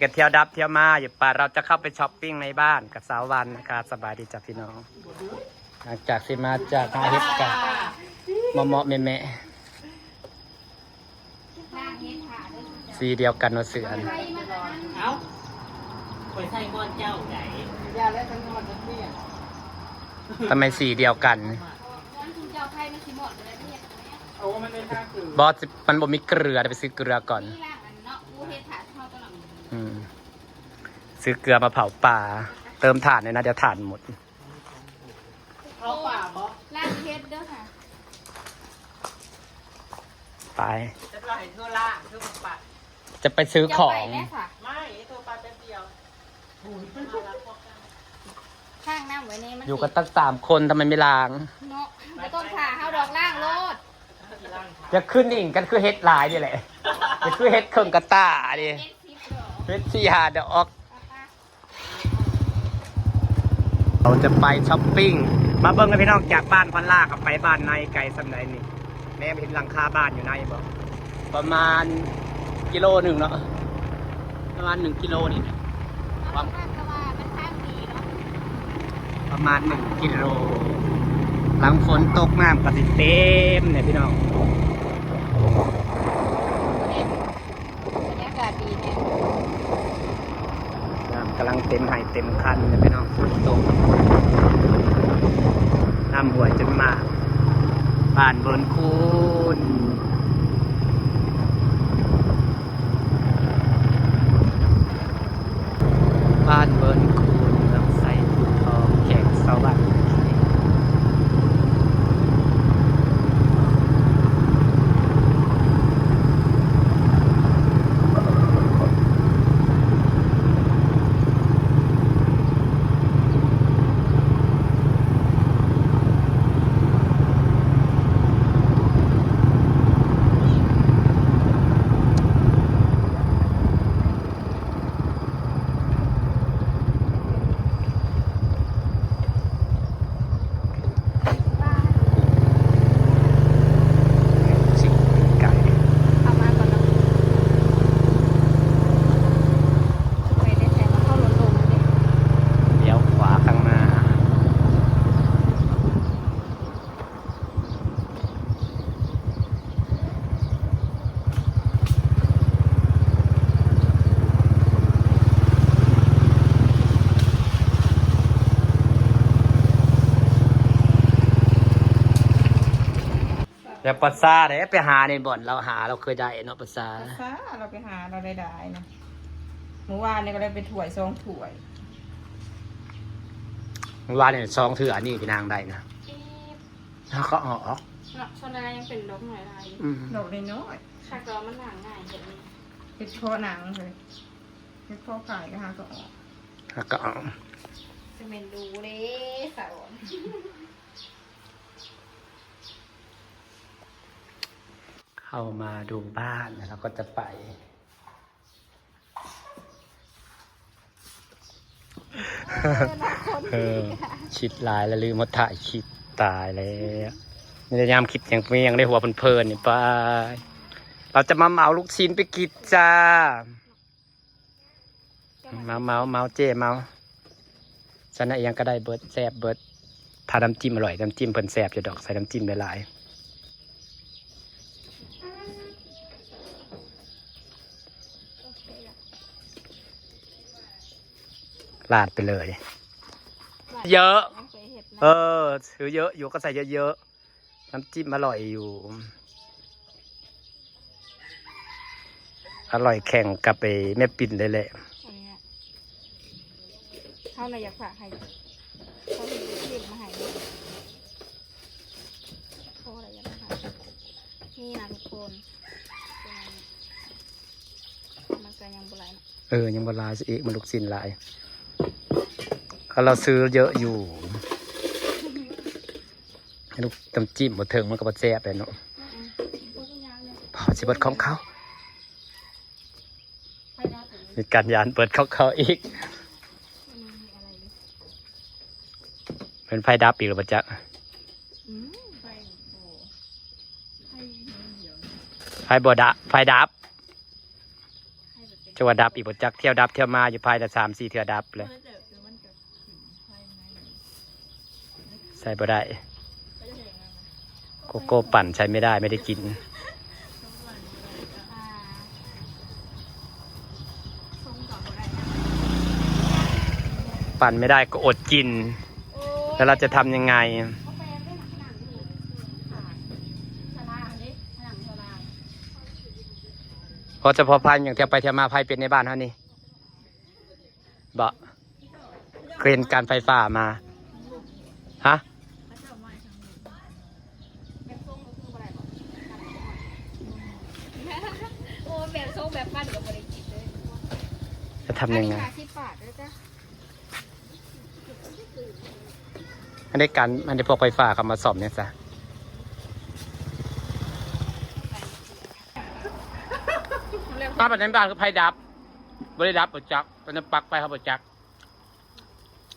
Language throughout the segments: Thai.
กันเที่ยวดับเที่ยวมาอยู่ป่าเราจะเข้าไปช้อปปิ้งในบ้านกับสาววันนะคะสบายดีจ้ะพี่น้องหลังจากที่มาจากอาฮิตกับเหมาะแม่สีเดียวกันว่าเสือน เอาไปใส่ก้อนเจ้าไหนยาและทั้งหมดเนี่ย ทำไมสีเดียวกันบอสมันบ่มีเกลือไปซื้อเกลือก่อนซื้อเกลือมาเผาป่าเติมถ่านเลยนะเดี๋ยวถ่านหมดเอาป่าบอล่างเพชรเด้อค่ะไปจะไปทั่วล่างทั่วป่าจะไปซื้อของไม่ทั่วป่าแป๊บเดียวข้างน้ำไว้นี่มันอยู่กันตั้ง3 คนทำไมไม่ล้างเนาะไม่ต้องผ่าเฮาดอกล่างโลดจะขึ้นอีกกันคือเฮ็ดลายนี่แหละจะคือเฮ็ดเครื่องกระต้าดิเฮ็ดที่หาดอกเราจะไปช้อปปิ้งมาเบิ่งกันพี่น้องจากบ้านพันล่ากับไปบ้านในไกลสำไหนนี่แม่เห็นหลังคาบ้านอยู่ในบ่ประมาณกิโลหนึ่งเนาะประมาณ1 กิโลนี่ประมาณ1 กิโลหลังฝนตกน้ำก็สิเต็มเนี่ยพี่น้องบรรยากาศดีแน่น้ำกำลังเต็มไหเต็มคันเนี่ยพี่น้องฝนตกน้ำหัวจนมากบ้านบนคูนบ้านเบิร์นคูนลำไส้ทองแขกสวัสดิ์แต่ปัสสาเนี่ยไปหาในบ่อนเราหาเราเคยได้เนาะปัสสาเราไปหาเราได้นะเมื่อวานนี่ก็ได้เป็นถ้วย2 ถ้วยเมื่อวานเนี่ยซองเถื่อนี่พี่นางได้นะแล้วก็อ๋อโซดายังเป็นดอกหน่อยลายดอกน้อยค่ะก็มันหนังง่ายเห็นไหมเป็นคอหนังเลยเป็นคอขายก็หาก็ออกแล้วก็อ๋อจะเป็นดูเลยสาวเข้ามาดูบ้านแล้วก็จะไปคิดลายแล้วลืมมาถ่ายคลิปตายแล้วพยายามคิดยังได้หัวเพลินนี่ไปเราจะมาเมาลูกชิ้นไปกินจ้าเมาเจ๊เมาฉันยังก็ได้เบิร์ดแซ่บเบิร์ดถ้าน้ำจิ้มอร่อยน้ำจิ้มเพิ่นแซ่บจะดอกใส่น้ำจิ้มหลายลาดไปเลยเยอะถือเยอะอยู่ก็ใส่เยอะๆน้ำจิ้มอร่อยอยู่อร่อยแข่งกับไปแม่ปิ่นเลยแหละเขาเลยอยากฝากให้เขาเห็นคลิปมาให้เขาอะไรอยากให้นี่นะทุกคนมันก็ยังบุไรยังบุไรสิเอกมันลูกศิลป์ลายเราซื้อเยอะอยู่ให้ลูกตำจิ้มบดเถิงมันก็บดแซ่บเลยเนาะพอสิเปิดของเขามีการยานเปิดของเขาอีกเป็นไฟดับอีกหรือเปล่าจ๊ะไฟบดับไฟดับ ให้แบบเป็น จะว่าดับอีกบ่จักเที่ยวดับเที่ยวมาอยู่ภายแต่3-4เที่ยวดับเลย มันจะเดี๋ยวมันจะขึ้นภายใน ใส่บ่ได้ ก็จะเห็นแล้วนะ โกโก้ปั่นใช้ไม่ได้ไม่ได้กิน อ่าทรงต่ออะไรนะ ปั่นไม่ได้ก็อดกิน โอ้ แล้วเราจะทำยังไง เขาแปลงด้วยหนังนี่ค่ะชลาดิหนังชลา เพราะเฉพาะพันอย่างเที่ยวไปเที่ยวมาภัยเป็นในบ้านเท่านี้บ่เกรนการไฟฟ้ามาฮะ พระเจ้าไม่ทั้งหมดแบบทรงก็คืออะไรบอกโอ้แบบทรงแบบปั้นกับบริจิตเลย จะทำยังไง อันนี้50 บาทด้วยจ้ะ อันนี้การอันนี้พวกไฟฟ้าเขามาซ่อมเนี่ยซะถ้าแบบในบ้านคือไฟดับไม่ได้ดับปจักตอนนั้นปลักไปเขาปจัก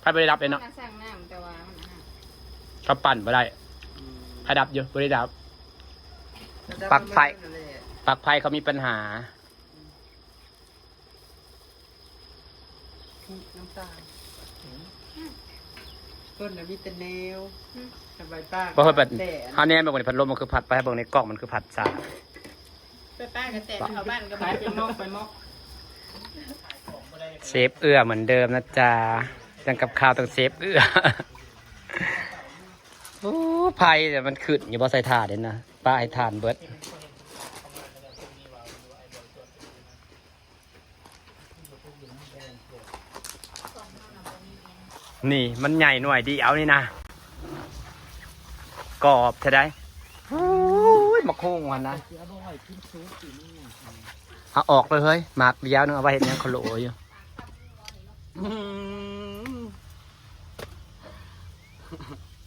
ไฟไม่ได้ดับเลยเนาะ สั่งน้ำแต่ว่ามันนะ เขาปั่นไม่ได้ไฟดับอยู่ไม่ได้ดับปลั๊กไฟเขามีปัญหา น้ำตาลต้นน่ะมีแต่แนวสบายป้า เพราะว่าแบบ แต่ เขาเนี่ยแบบพัดลมมันคือผัดไปให้เบิ่งในกล้องมันคือผัดสา ไปป้ากับแต่ชาวบ้านก็ไปเป็นมอกไปมอก เซฟเอื้อเหมือนเดิมนะจ๊ะยังกับข้าวต้องเซฟเอื้อ โอ้ไผ่แต่มันขึ้นอยู่บ่ใส่ถาดเลยนะป้าให้ทานเบิดนี่มันใหญ่หน่วยดีเอานี่นะกรอบใช่ได้โอ้ยมะโค้งวันนะเอาออกเลยเฮ้ยหมากเดียวนึงเอาไว้เห็นยังขโหลอยู่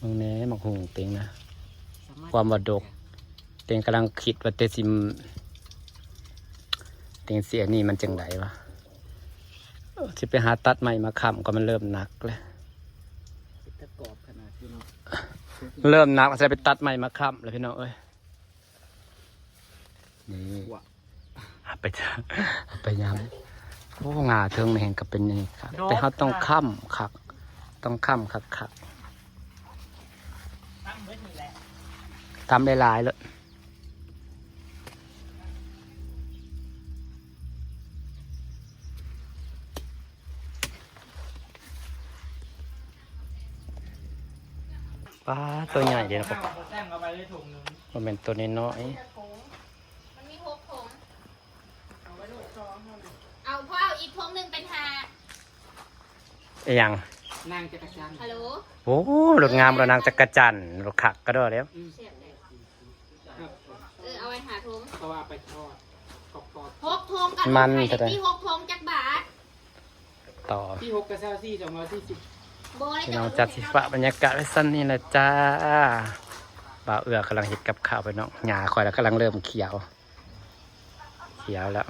มึงแน่มะโค้งเต็งนะความบดกเต็งกำลังคิดว่าเตซิมเต็งเสียนี่มันจังไดวะสิไปหาตัดใหม่มาค้ำก็มันเริ่มหนักเลย ตะกอบขนาดที่เนาะ เริ่มหนักจะไปตัดใหม่มาค้ำเลยพี่น้องเอ้ยนี่เอาไปเถอะเอาไปยำโอ้งาเทิงแห่งกับเป็นนี่ครับแต่เขาต้องค้ำคักต้องค้ำคัก ตั้งไว้นี่แหละ ทำหลายๆเลยป้าตัวใหญ่เดี๋ยวนะครับ แซงเอาไปเลยถุงนึง มันเป็นตัวน้อย มันมี6 ถุงเอาพ่อเอาอีกถุงหนึ่งเป็น5 ๆอย่าง นางจะกระชัน ฮัลโหล โอ้รถงามรถนางจักรจันทร์รถขักก็ได้แล้ว เสียบเลยเอาไว้หาถุง เพราะว่าไปทอดกรอบ 6 ถุงกับ มัน ไข่ จะได้ ที่6 ถุงจักบาท ต่อ ๆที่6กับซี่240 โบได้ พี่น้องจัดสิฟ้าบรรยากาศไว้สั้นนี่แหละจ้าบ่าวเอื้อกำลังเห็ดกับข้าวไปน้องหญ้าคอยแล้วกำลังเริ่มเขียวแล้ว